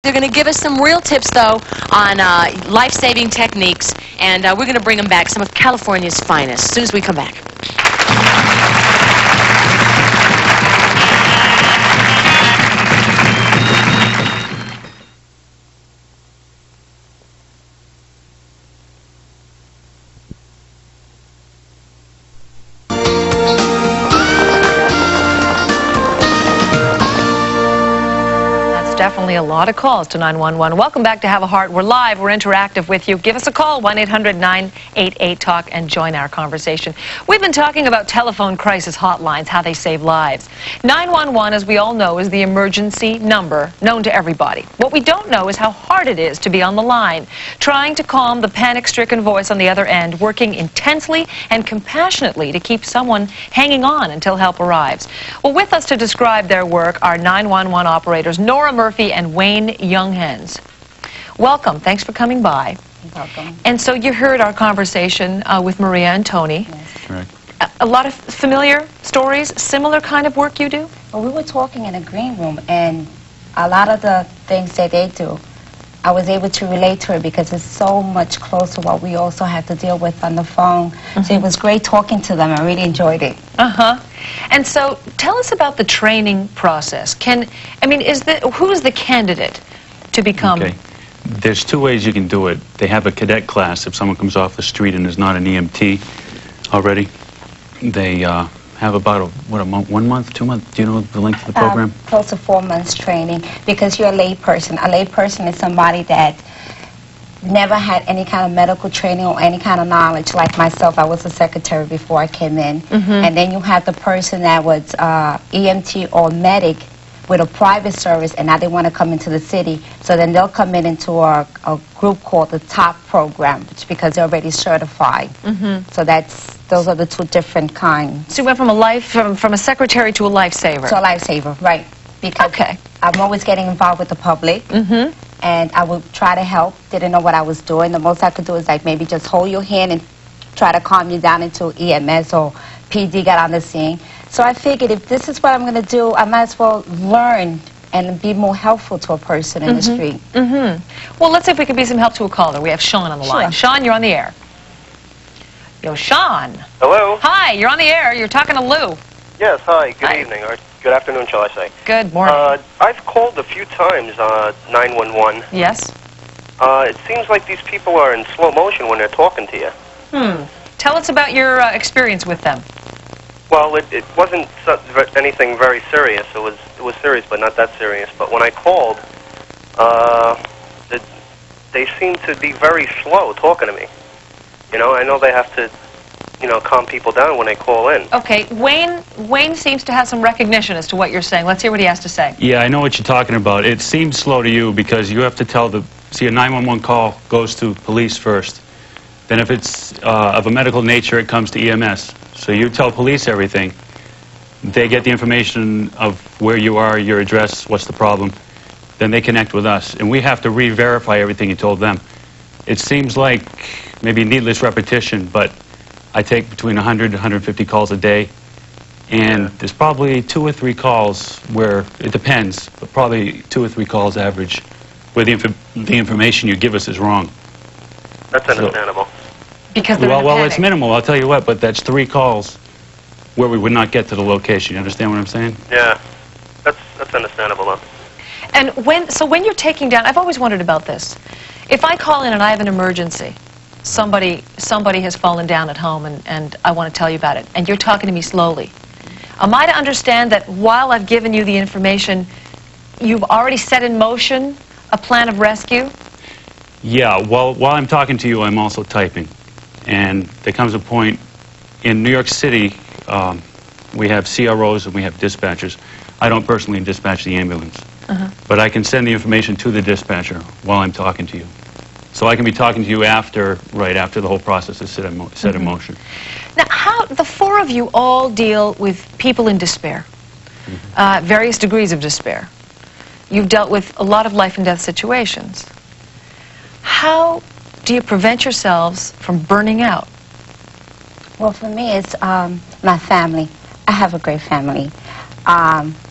They're going to give us some real tips, though, on life-saving techniques, and we're going to bring them back, some of California's finest, as soon as we come back. Definitely a lot of calls to 911. Welcome back to Have a Heart. We're live. We're interactive with you. Give us a call, 1-800-988-TALK, and join our conversation. We've been talking about telephone crisis hotlines, how they save lives. 911, as we all know, is the emergency number known to everybody. What we don't know is how hard it is to be on the line, trying to calm the panic-stricken voice on the other end, working intensely and compassionately to keep someone hanging on until help arrives. Well, with us to describe their work are 911 operators Nora Murphy and Wayne Yunghans. Welcome. Thanks for coming by. You're welcome. And so you heard our conversation with Maria and Tony. Yes. Correct. A lot of familiar stories, similar kind of work you do? Well, we were talking in a green room, and a lot of the things that they do, I was able to relate to it because it's so much closer to what we also have to deal with on the phone. Mm-hmm. So it was great talking to them. I really enjoyed it. Uh-huh. And so tell us about the training process. Who is the candidate to become? Okay. There's two ways you can do it. They have a cadet class if someone comes off the street and is not an EMT already. They have about, 1 month, 2 months? Do you know the length of the program? Close to 4 months training, because you're a lay person. A lay person is somebody that never had any kind of medical training or any kind of knowledge. Like myself, I was a secretary before I came in. Mm-hmm. And then you have the person that was EMT or medic with a private service, and now they want to come into the city. So then they'll come into a group called the TOP program, because they're already certified. Mm-hmm. So those are the two different kinds. So you went from a secretary to a lifesaver. To a lifesaver, right. Because I'm always getting involved with the public. Mm-hmm. And I would try to help. Didn't know what I was doing. The most I could do is like maybe just hold your hand and try to calm you down until EMS or PD got on the scene. So I figured if this is what I'm going to do, I might as well learn and be more helpful to a person in the street. Mm-hmm. Well, let's see if we can be some help to a caller. We have Sean on the line. Sean, you're on the air. Yo, Sean. Hello. Hi, you're on the air. You're talking to Lou. Yes, hi. Good evening, or good afternoon, shall I say. Good morning. I've called a few times 911. Yes? It seems like these people are in slow motion when they're talking to you. Tell us about your experience with them. Well, it wasn't anything very serious. It was serious, but not that serious. But when I called, they seem to be very slow talking to me. You know, I know they have to, calm people down when they call in. Okay, Wayne seems to have some recognition as to what you're saying. Let's hear what he has to say. Yeah, I know what you're talking about. It seems slow to you because you have to tell see, a 911 call goes to police first. Then if it's of a medical nature, it comes to EMS. So you tell police everything. They get the information of where you are, your address, what's the problem. Then they connect with us. And we have to re-verify everything you told them. It seems like maybe needless repetition, but I take between 100 and 150 calls a day. And there's probably 2 or 3 calls where, it depends, but probably 2 or 3 calls average, where the information you give us is wrong. That's understandable. Because they're well, it's minimal, I'll tell you what, but that's 3 calls where we would not get to the location. You understand what I'm saying? Yeah, that's understandable, though. And when you're taking down, I've always wondered about this. If I call in and I have an emergency, somebody has fallen down at home and I want to tell you about it, and you're talking to me slowly, am I to understand that while I've given you the information, you've already set in motion a plan of rescue? Yeah, well, while I'm talking to you, I'm also typing. And there comes a point in New York City, we have CROs and we have dispatchers. I don't personally dispatch the ambulance, but I can send the information to the dispatcher while I'm talking to you. So I can be talking to you right after the whole process is set in motion. Now, how the 4 of you all deal with people in despair, various degrees of despair. You've dealt with a lot of life and death situations. How do you prevent yourselves from burning out? Well, for me, it's my family. I have a great family.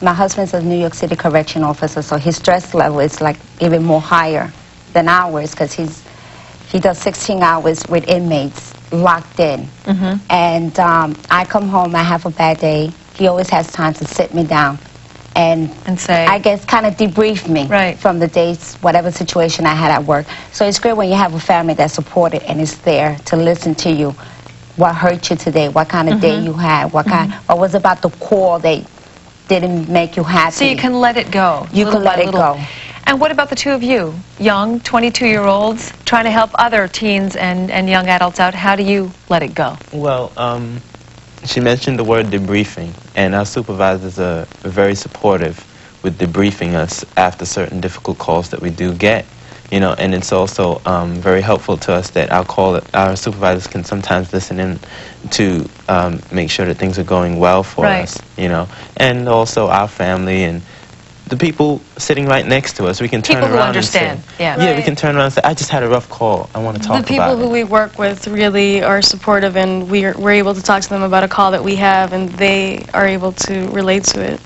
my husband's a New York City correction officer, so his stress level is like even more higher than ours because he does 16 hours with inmates locked in. And I come home, I have a bad day. He always has time to sit me down and say, I guess, kind of debrief me from the days, whatever situation I had at work. So it's great when you have a family that's supported and is there to listen to you. What hurt you today? What kind of day you had? What was about the core that didn't make you happy? So you can let it go. You can let it go. And what about the two of you? Young, 22-year-olds, trying to help other teens and young adults out. How do you let it go? Well, she mentioned the word debriefing, and our supervisors are very supportive with debriefing us after certain difficult calls that we do get. You know, and it's also very helpful to us that our supervisors can sometimes listen in to make sure that things are going well for us, you know, and also our family and the people sitting right next to us. We can turn around and say, we can turn around and say, I just had a rough call. I want to talk about it. The people who we work with really are supportive, and we're able to talk to them about a call that we have, and they are able to relate to it.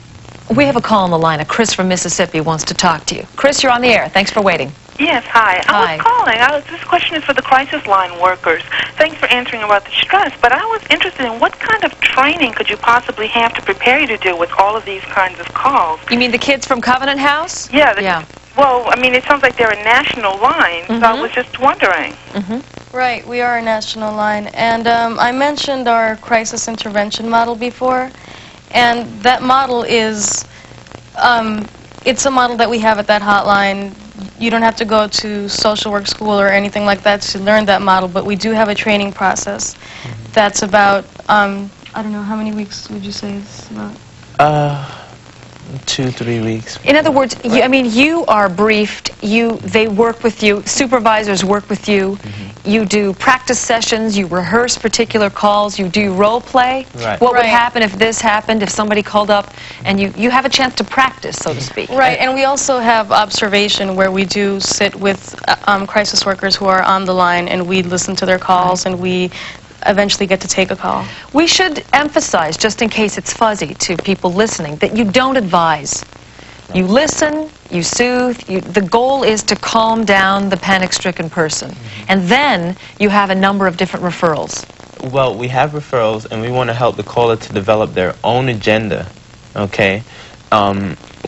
We have a call on the line. Chris from Mississippi wants to talk to you. Chris, you're on the air. Thanks for waiting. Yes, hi. I was calling. This question is for the crisis line workers. Thanks for answering about the stress, but I was interested in what kind of training could you possibly have to prepare you to deal with all of these kinds of calls? You mean the kids from Covenant House? Yeah. Well, I mean, it sounds like they're a national line, so I was just wondering. Right, we are a national line, and I mentioned our crisis intervention model before, and that model is, it's a model that we have at that hotline. You don't have to go to social work school or anything like that to learn that model, but we do have a training process that's about, I don't know, how many weeks would you say it's about? 2-3 weeks. In other words, I mean, you are briefed, they work with you, supervisors work with you, you do practice sessions, you rehearse particular calls, you do role play. What would happen if this happened, if somebody called up, and you have a chance to practice, so to speak. Right, and we also have observation where we do sit with crisis workers who are on the line, and we listen to their calls, and we eventually get to take a call. We should emphasize, just in case it's fuzzy to people listening, that you don't advise. You listen, you soothe, the goal is to calm down the panic-stricken person. And then you have a number of different referrals. Well, we have referrals, and we want to help the caller to develop their own agenda, okay?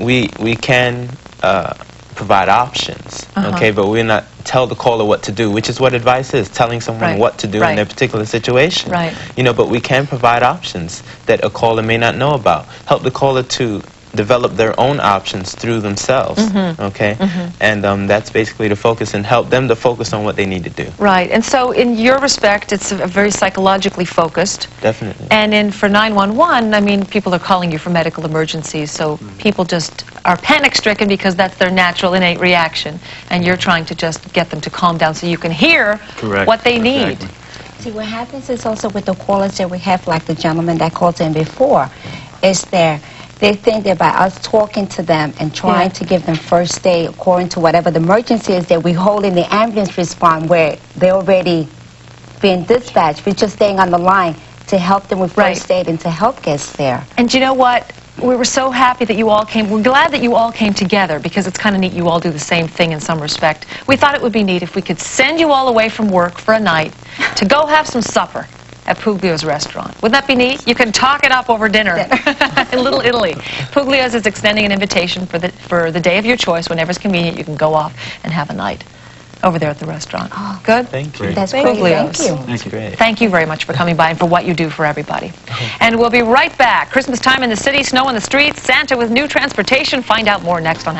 We can provide options, okay, but we're not tell the caller what to do, which is what advice is, telling someone what to do in their particular situation. You know, but we can provide options that a caller may not know about. Help the caller to develop their own options through themselves, okay? And that's basically the focus, and help them to focus on what they need to do. Right, and so in your respect, it's a very psychologically focused. Definitely. And for 911, I mean, people are calling you for medical emergencies, so people just are panic-stricken because that's their natural, innate reaction, and you're trying to just get them to calm down so you can hear what they need. See, what happens is also with the callers that we have, like the gentleman that called in before, is they think that by us talking to them and trying to give them first aid according to whatever the emergency is that we hold in the ambulance response where they're already being dispatched, we're just staying on the line to help them with first aid and to help get there. And you know what? We were so happy that you all came. We're glad that you all came together because it's kind of neat you all do the same thing in some respect. We thought it would be neat if we could send you all away from work for a night to go have some supper at Puglio's restaurant. Wouldn't that be neat? You can talk it up over dinner in Little Italy. Puglio's is extending an invitation for the day of your choice. Whenever it's convenient, you can go off and have a night over there at the restaurant. Good? Thank you. That's great. Puglio's. Thank you. That's great. Thank you very much for coming by and for what you do for everybody. And we'll be right back. Christmas time in the city, snow in the streets, Santa with new transportation. Find out more next on